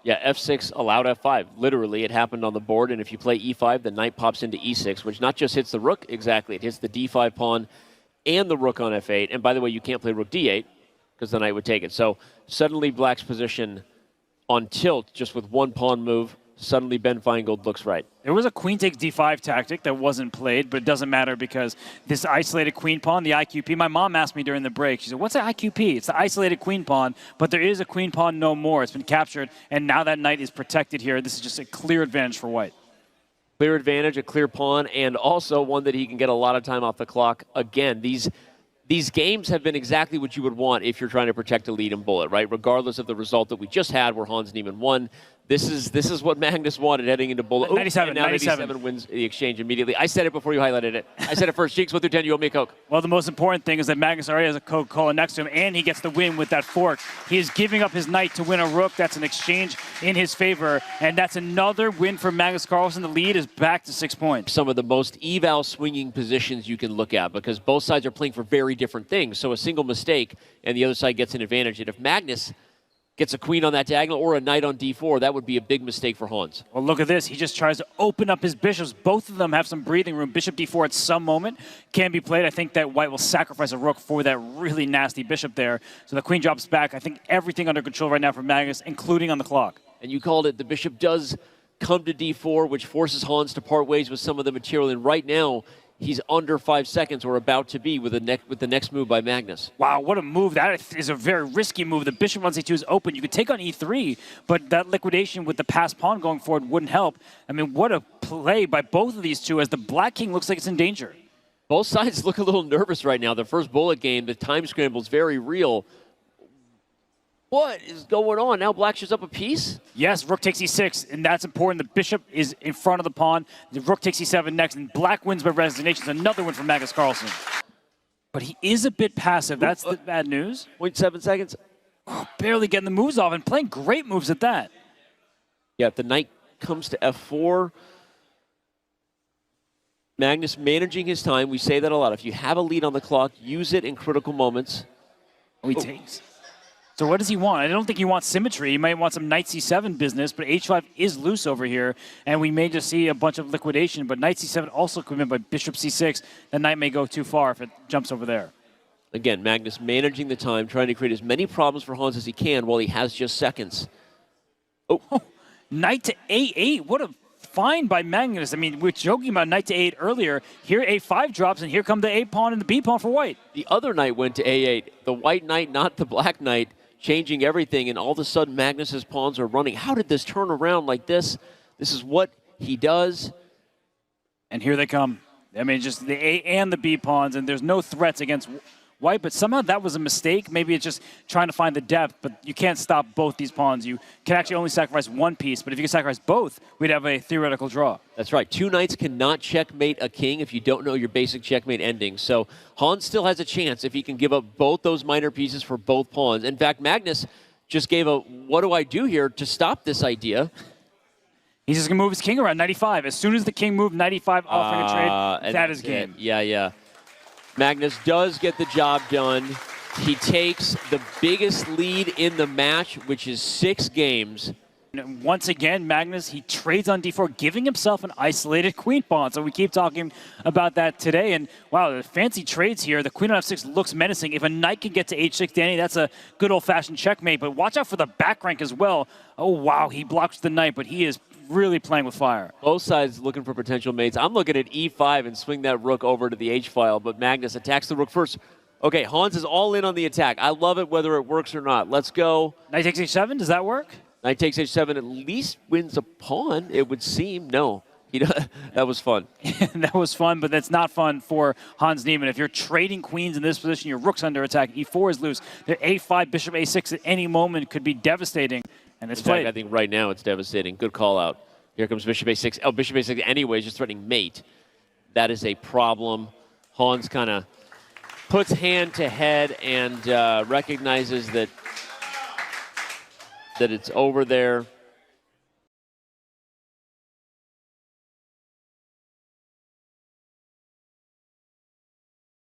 Yeah, f6 allowed f5. Literally, it happened on the board, and if you play e5, the knight pops into e6, which not just hits the rook, exactly, it hits the d5 pawn and the rook on f8. And by the way, you can't play rook d8 because the knight would take it. So suddenly black's position on tilt just with one pawn move. Suddenly Ben Feingold looks right. There was a queen takes d5 tactic that wasn't played, but it doesn't matter because this isolated queen pawn, the IQP, my mom asked me during the break, she said, what's the IQP? It's the isolated queen pawn, but there is a queen pawn no more. It's been captured, and now that knight is protected here. This is just a clear advantage for white. Clear advantage, a clear pawn, and also one that he can get a lot of time off the clock. Again, these games have been exactly what you would want if you're trying to protect a lead in bullet, right? Regardless of the result that we just had where Hans Niemann won. This is what Magnus wanted heading into bullet. 97, and now 97 wins the exchange immediately. I said it before you highlighted it. I said it first. Cheeks, 1 through 10, you owe me a Coke. Well, the most important thing is that Magnus already has a Coca-Cola next to him, and he gets the win with that fork. He is giving up his knight to win a rook. That's an exchange in his favor, and that's another win for Magnus Carlsen. The lead is back to 6 points. Some of the most eval swinging positions you can look at because both sides are playing for very different things. So a single mistake, and the other side gets an advantage. And if Magnus gets a queen on that diagonal or a knight on d4, that would be a big mistake for Hans. Well, look at this. He just tries to open up his bishops. Both of them have some breathing room. Bishop d4 at some moment can be played. I think that white will sacrifice a rook for that really nasty bishop there. So the queen drops back. I think everything under control right now for Magnus, including on the clock. And you called it. The bishop does come to d4, which forces Hans to part ways with some of the material. And right now, he's under 5 seconds or about to be with the next move by Magnus. Wow, what a move. That is a very risky move. The bishop on c2 is open. You could take on e3, but that liquidation with the passed pawn going forward wouldn't help. I mean, what a play by both of these two as the black king looks like it's in danger. Both sides look a little nervous right now. The first bullet game, the time scramble is very real. What is going on? Now black shows up a piece? Yes, rook takes e6, and that's important. The bishop is in front of the pawn. The rook takes e7 next, and black wins by resignation. Another win for Magnus Carlsen. But he is a bit passive. That's the bad news. 0.7 seconds. Oh, barely getting the moves off and playing great moves at that. Yeah, if the knight comes to f4, Magnus managing his time. We say that a lot. If you have a lead on the clock, use it in critical moments. Oh, he takes. So what does he want? I don't think he wants symmetry. He might want some knight c7 business, but h5 is loose over here, and we may just see a bunch of liquidation. But knight c7 also could win by bishop c6. That knight may go too far if it jumps over there. Again, Magnus managing the time, trying to create as many problems for Hans as he can while he has just seconds. Oh, knight to a8. What a find by Magnus. I mean, we were joking about knight to a8 earlier. Here a5 drops, and here come the a pawn and the b pawn for white. The other knight went to a8. The white knight, not the black knight, changing everything, and all of a sudden Magnus's pawns are running. How did this turn around like this? This is what he does. And here they come. I mean, just the A and the B pawns, and there's no threats against white, but somehow that was a mistake. Maybe it's just trying to find the depth, but you can't stop both these pawns. You can actually only sacrifice one piece, but if you can sacrifice both, we'd have a theoretical draw. That's right. Two knights cannot checkmate a king if you don't know your basic checkmate ending. So Hans still has a chance if he can give up both those minor pieces for both pawns. In fact, Magnus just gave a what do I do here to stop this idea. He's just going to move his king around 95. As soon as the king moved 95 offering a trade, that is game. Yeah. Magnus does get the job done. He takes the biggest lead in the match, which is 6 games. And once again, Magnus, he trades on d4, giving himself an isolated queen pawn. So we keep talking about that today. And wow, the fancy trades here. The queen on f6 looks menacing. If a knight can get to h6, Danny, that's a good old-fashioned checkmate. But watch out for the back rank as well. Oh, wow, he blocks the knight, but he is really playing with fire. Both sides looking for potential mates. I'm looking at e5 and swing that rook over to the h-file, but Magnus attacks the rook first. Okay, Hans is all in on the attack. I love it whether it works or not. Let's go. Knight takes h7, does that work? Knight takes h7 at least wins a pawn, it would seem. No, he does. That was fun. That was fun, but that's not fun for Hans Niemann. If you're trading queens in this position, your rook's under attack, e4 is loose. The a5, bishop a6 at any moment could be devastating. And it's played. I think right now it's devastating. Good call out. Here comes bishop a6. Oh, bishop a6 anyways, just threatening mate. That is a problem. Hans kind of puts hand to head and recognizes that it's over there.